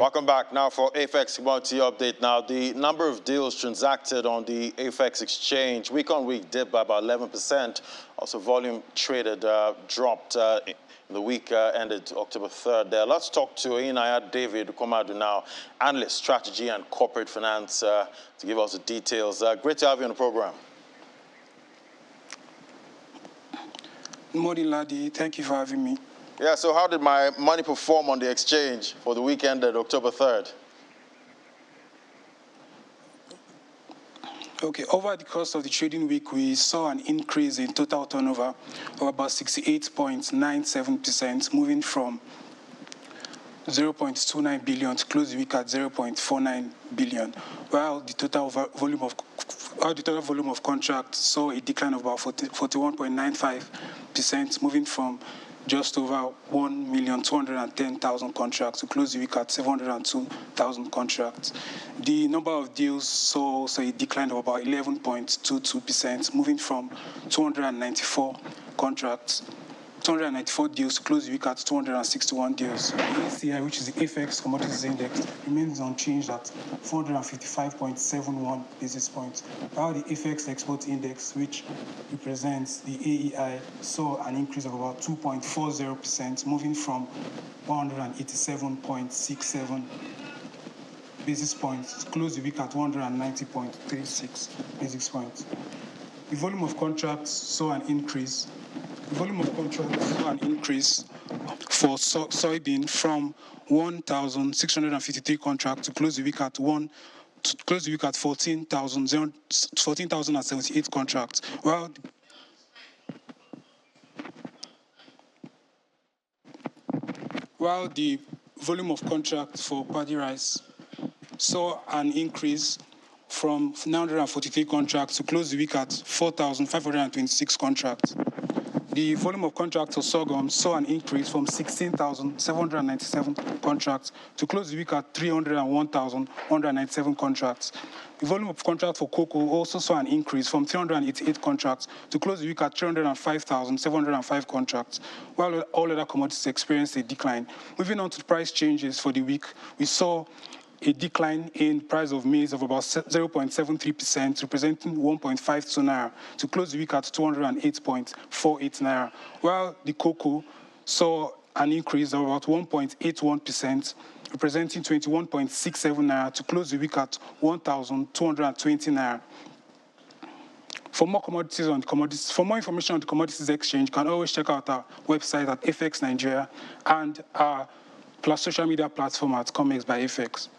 Welcome back. Now for AFEX Commodity Update. Now, the number of deals transacted on the AFEX exchange week-on-week dipped by about 11%. Also, volume traded dropped in the week ended October 3rd there. Let's talk to Inaya David Komadu now, analyst, strategy and corporate finance, to give us the details. Great to have you on the program. Good morning, Ladi. Thank you for having me. Yeah, so how did my money perform on the exchange for the weekend at October 3rd? Okay, over the course of the trading week, we saw an increase in total turnover of about 68.97%, moving from 0.29 billion to close the week at 0.49 billion, while the total volume of contracts saw a decline of about 41.95%, moving from just over 1,210,000 contracts to close the week at 702,000 contracts. The number of deals saw also a decline of about 11.22%, moving from 294 deals to close the week at 261 deals. The ACI, which is the AFEX Commodities Index, remains unchanged at 455.71 basis points, while the AFEX Export Index, which represents the AEI, saw an increase of about 2.40%, moving from 187.67 basis points to close the week at 190.36 basis points. The volume of contracts saw an increase. The volume of contracts saw an increase for soybean from 1,653 contracts to close the week at 14,078 contracts, while the volume of contracts for paddy rice saw an increase from 943 contracts to close the week at 4,526 contracts. The volume of contracts for sorghum saw an increase from 16,797 contracts to close the week at 301,197 contracts. The volume of contracts for cocoa also saw an increase from 388 contracts to close the week at 305,705 contracts, while all other commodities experienced a decline. Moving on to the price changes for the week, we saw a decline in price of maize of about 0.73%, representing 1.52 naira, to close the week at 208.48 naira, while the cocoa saw an increase of about 1.81%, representing 21.67 naira, to close the week at 1,220 naira. For more information on the commodities exchange, you can always check out our website at AFEX Nigeria and our social media platform at COMEX by AFEX.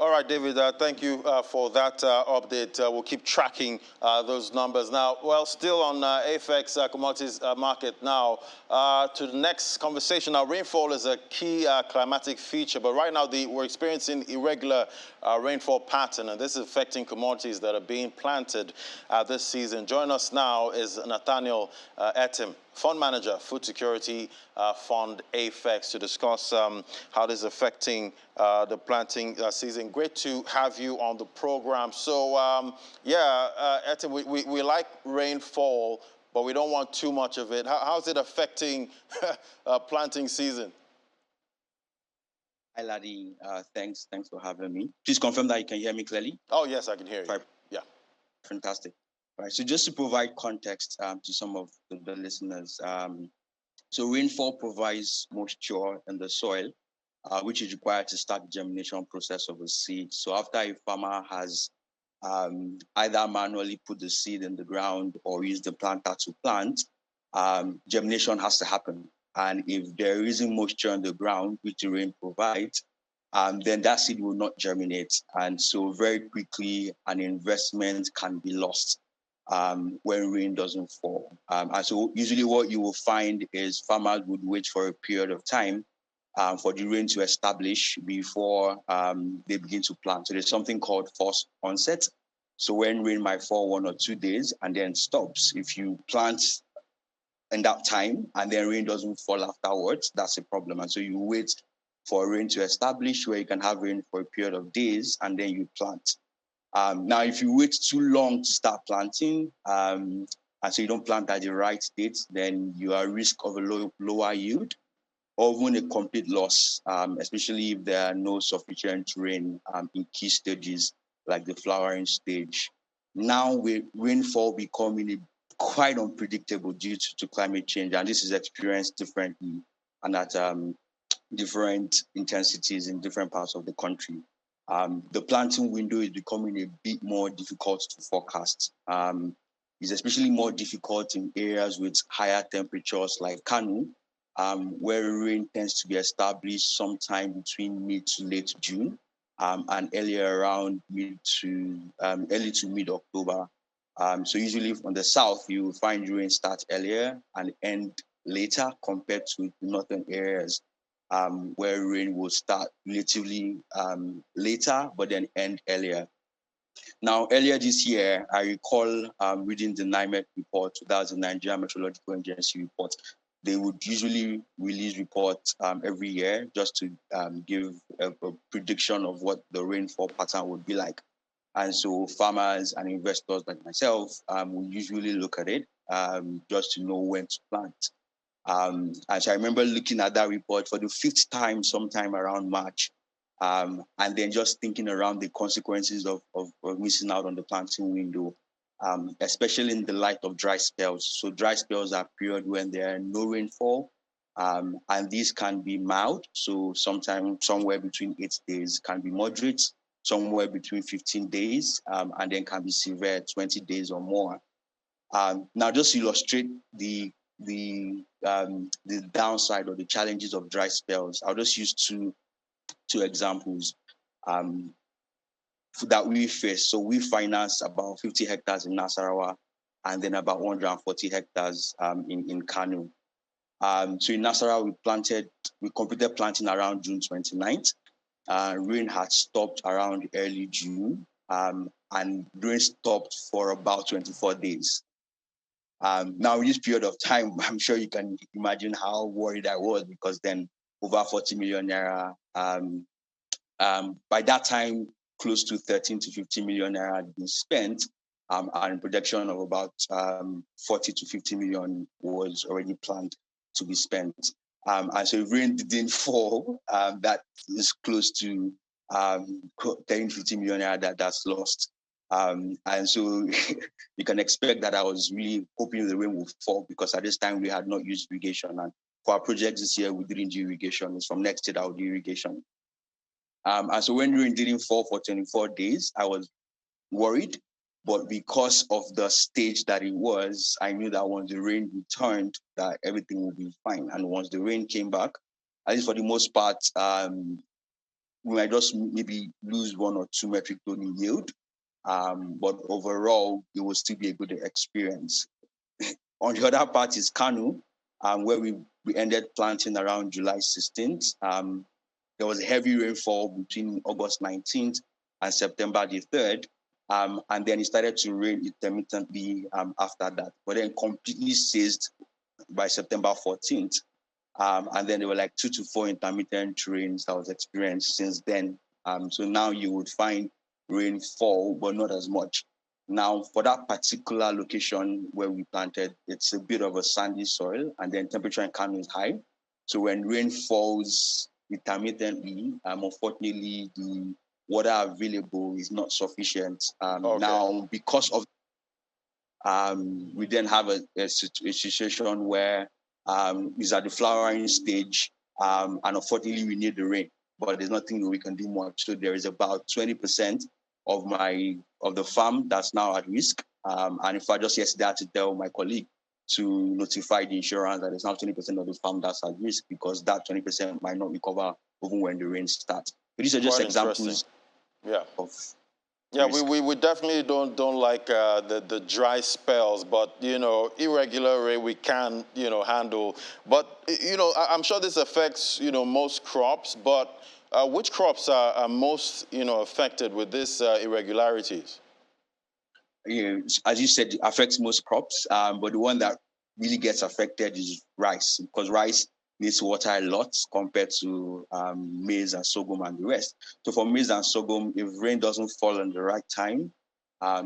All right, David, thank you for that update. We'll keep tracking those numbers. Now, well, still on AFEX commodities market now, to the next conversation. Now, rainfall is a key climatic feature, but right now we're experiencing irregular rainfall pattern, and this is affecting commodities that are being planted this season. Joining us now is Nathaniel Etim, Fund Manager, Food Security Fund AFEX, to discuss how this is affecting the planting season. Great to have you on the program. So, Etim, we like rainfall, but we don't want too much of it. How's it affecting planting season? Hi, Ladi. Thanks for having me. Please confirm that you can hear me clearly. Oh, yes, I can hear you. Right. Yeah. Fantastic. Right. So just to provide context to some of the listeners, so rainfall provides moisture in the soil, which is required to start the germination process of a seed. So after a farmer has either manually put the seed in the ground or use the planter to plant, germination has to happen. And if there isn't moisture on the ground, which the rain provides, then that seed will not germinate. And so very quickly, an investment can be lost when rain doesn't fall. And so usually what you will find is farmers would wait for a period of time for the rain to establish before they begin to plant. So there's something called forced onset. So when rain might fall 1 or 2 days and then stops, if you plant in that time and then rain doesn't fall afterwards, that's a problem. And so you wait for rain to establish where you can have rain for a period of days and then you plant. Now, if you wait too long to start planting, and so you don't plant at the right date, then you are at risk of a lower yield. or even a complete loss, especially if there are no sufficient rain in key stages like the flowering stage. Now with rainfall becoming quite unpredictable due to climate change, and this is experienced differently and at different intensities in different parts of the country. The planting window is becoming a bit more difficult to forecast. It's especially more difficult in areas with higher temperatures like Kano, where rain tends to be established sometime between mid to late June, and earlier around early to mid October. So usually on the south, you will find rain start earlier and end later compared to the northern areas, where rain will start relatively later, but then end earlier. Now, earlier this year, I recall reading the NIMET report, that's the Nigerian Meteorological Agency report. They would usually release reports every year just to give a prediction of what the rainfall pattern would be like. And so farmers and investors like myself will usually look at it just to know when to plant. And so I remember looking at that report for the fifth time, sometime around March, and then just thinking around the consequences of missing out on the planting window, especially in the light of dry spells. So dry spells are a period when there are no rainfall, and these can be mild. So sometimes somewhere between 8 days, can be moderate, somewhere between 15 days, and then can be severe, 20 days or more. Now, just to illustrate the downside or the challenges of dry spells, I'll just use two examples that we face. So we finance about 50 hectares in Nasarawa and then about 140 hectares in Kano. So in Nasarawa, we completed planting around June 29th. Rain had stopped around early June, and rain stopped for about 24 days. Now, in this period of time, I'm sure you can imagine how worried I was, because then over 40 million naira, by that time, close to 13 to 15 million naira had been spent, and production of about 40 to 50 million was already planned to be spent. And so if rain didn't fall, that is close to 10, 50 million naira that's lost. And so you can expect that I was really hoping the rain would fall, because at this time we had not used irrigation. And for our project this year, we didn't do irrigation. It's from next year that I'll do irrigation. And so when rain didn't fall for 24 days, I was worried. But because of the stage that it was, I knew that once the rain returned, that everything would be fine. And once the rain came back, at least for the most part, we might just maybe lose 1 or 2 metric ton in yield. But overall, it will still be a good experience. On the other part is Kano, where we ended planting around July 16th. There was heavy rainfall between August 19th and September the 3rd. And then it started to rain intermittently after that, but then completely ceased by September 14th. And then there were like 2 to 4 intermittent rains that was experienced since then. So now you would find rainfall, but not as much. Now, for that particular location where we planted, it's a bit of a sandy soil, and then temperature in Kano is high. So when rain falls intermittently, unfortunately, the water available is not sufficient. Okay. Now, because of we then have a situation where it's at the flowering stage, and unfortunately we need the rain, but there's nothing we can do much. So there is about 20% of the farm that's now at risk. And if I just yesterday had to tell my colleague to notify the insurance that there's now 20% of the farm that's at risk, because that 20% might not recover even when the rain starts. But these are just examples. Yeah. Of yeah, we definitely don't like the dry spells, but irregular rain we can handle. But I'm sure this affects most crops. But which crops are most affected with these irregularities? As you said, it affects most crops, but the one that really gets affected is rice, because rice needs water a lot compared to maize and sorghum and the rest. So for maize and sorghum, if rain doesn't fall in the right time,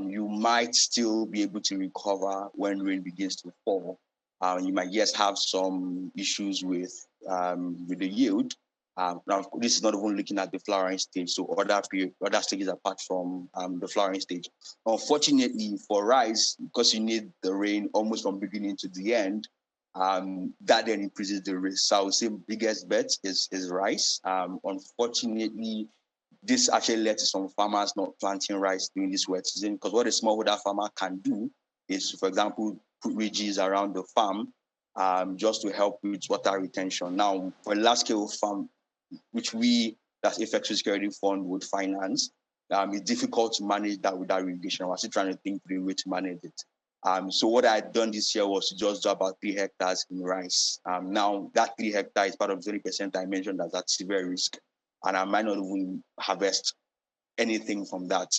you might still be able to recover when rain begins to fall. You might have some issues with with the yield. Now, this is not even looking at the flowering stage, so other stages apart from the flowering stage. Unfortunately for rice, because you need the rain almost from beginning to the end, that then increases the risk. So I would say biggest bet is rice. Unfortunately, this actually led to some farmers not planting rice during this wet season, because what a smallholder farmer can do is, for example, put ridges around the farm just to help with water retention. Now, for a large-scale farm, which we, as AFEX Security Fund, would finance, it's difficult to manage that without irrigation. We're still trying to think through a way to manage it. So what I had done this year was to just do about 3 hectares in rice. Now, that 3 hectares is part of 20% I mentioned that's at severe risk, and I might not even harvest anything from that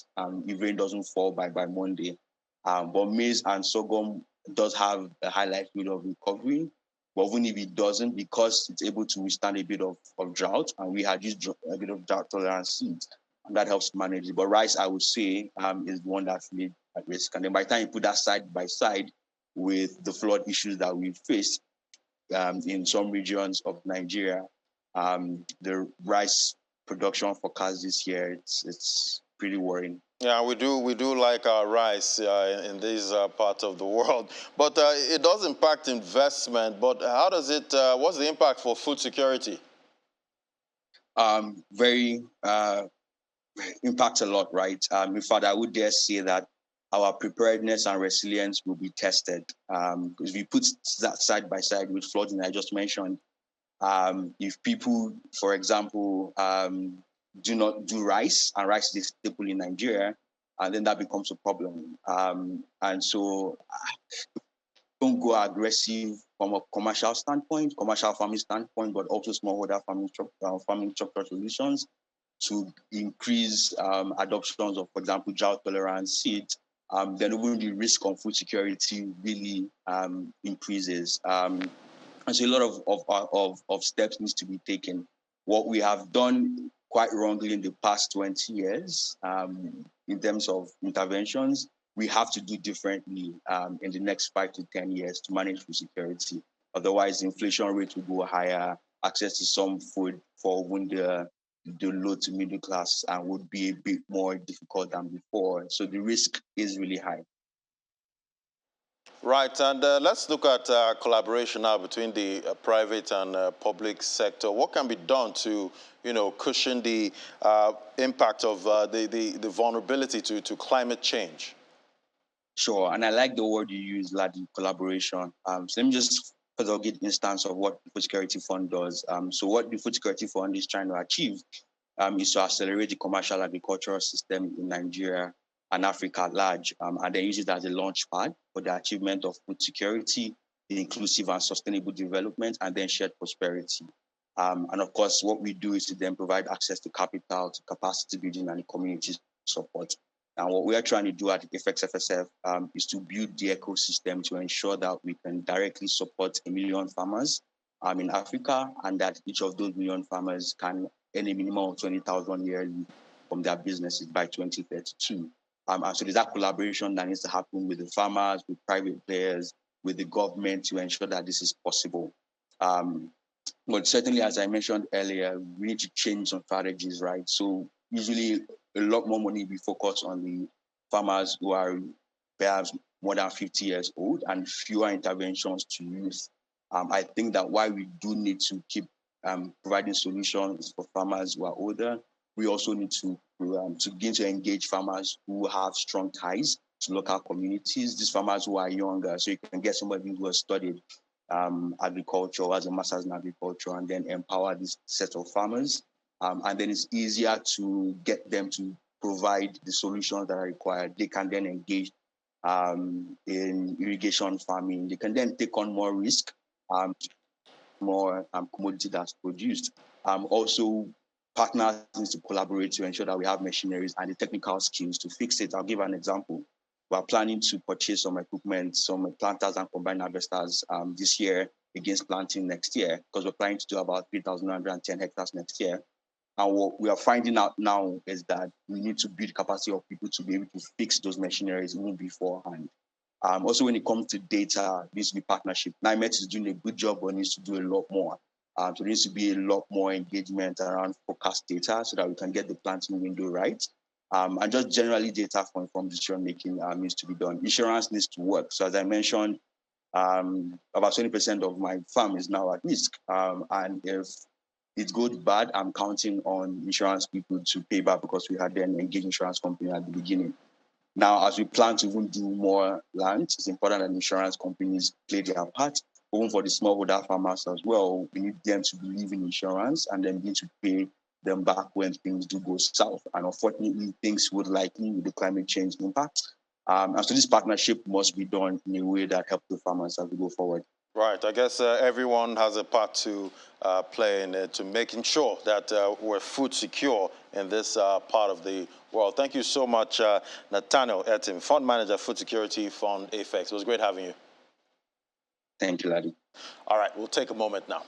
if rain doesn't fall by Monday. But maize and sorghum does have a high likelihood of recovery. But even if it doesn't, because it's able to withstand a bit of drought, and we had used a bit of drought tolerant seeds, and that helps manage it. But rice, I would say, is the one that's really at risk. And then by the time you put that side by side with the flood issues that we faced in some regions of Nigeria, the rice production forecast this year, it's pretty worrying. Yeah, we do like our rice in this part of the world, but it does impact investment. But how does it? What's the impact for food security? Very impacts a lot, right? In fact, I would dare say that our preparedness and resilience will be tested because we put that side by side with flooding I just mentioned. If people, for example, do not do rice, and rice is a staple in Nigeria, and then that becomes a problem. And so don't go aggressive from a commercial standpoint, commercial farming standpoint, but also smallholder farming structure solutions to increase adoptions of, for example, drought-tolerant seeds. Then even the risk on food security really increases. And so a lot of steps needs to be taken. What we have done quite wrongly in the past 20 years in terms of interventions, we have to do differently in the next 5 to 10 years to manage food security. Otherwise, the inflation rate will go higher, access to some food for even the low to middle class would be a bit more difficult than before. So the risk is really high. Right, and let's look at collaboration now between the private and public sector. What can be done to, cushion the impact of the vulnerability to climate change? Sure, and I like the word you use, Ladi, collaboration. So let me just give an instance of what the Food Security Fund does. So what the Food Security Fund is trying to achieve is to accelerate the commercial agricultural system in Nigeria and Africa at large, and they use it as a launch pad for the achievement of food security, inclusive and sustainable development, and then shared prosperity. And of course, what we do is to then provide access to capital, to capacity building, and community support. And what we are trying to do at AFEX FSF is to build the ecosystem to ensure that we can directly support 1 million farmers in Africa, and that each of those 1 million farmers can earn a minimum of 20,000 yearly from their businesses by 2032. And so there's that collaboration that needs to happen with the farmers, with private players, with the government to ensure that this is possible. But certainly, as I mentioned earlier, we need to change some strategies, right? So usually a lot more money we focus on the farmers who are perhaps more than 50 years old and fewer interventions to youth. I think that while we do need to keep providing solutions for farmers who are older, we also need to begin to engage farmers who have strong ties to local communities, these farmers who are younger. So you can get somebody who has studied agriculture, has a master's in agriculture, and then empower this set of farmers. And then it's easier to get them to provide the solutions that are required. They can then engage in irrigation farming. They can then take on more risk, more commodity that's produced. Also, partners need to collaborate to ensure that we have machineries and the technical skills to fix it. I'll give an example. We're planning to purchase some equipment, some planters and combine harvesters this year against planting next year, because we're planning to do about 3,110 hectares next year. And what we are finding out now is that we need to build capacity of people to be able to fix those machineries even beforehand. Also, when it comes to data, this needs to be partnership. NIMET is doing a good job, but needs to do a lot more. So there needs to be a lot more engagement around forecast data so that we can get the planting window right. And just generally data for informed decision making needs to be done. Insurance needs to work. So as I mentioned, about 20% of my farm is now at risk. And if it goes bad, I'm counting on insurance people to pay back because we had an engaged insurance company at the beginning. Now, as we plan to even do more land, it's important that insurance companies play their part. Even for the smallholder farmers as well, we need them to believe in insurance and then begin to pay them back when things do go south. And unfortunately, things would likely with the climate change impact. And so this partnership must be done in a way that helps the farmers as we go forward. Right. I guess everyone has a part to play in it, to making sure that we're food secure in this part of the world. Thank you so much, Nathaniel Etim, Fund Manager, Food Security Fund AFEX. It was great having you. Thank you, Laddie. All right. We'll take a moment now.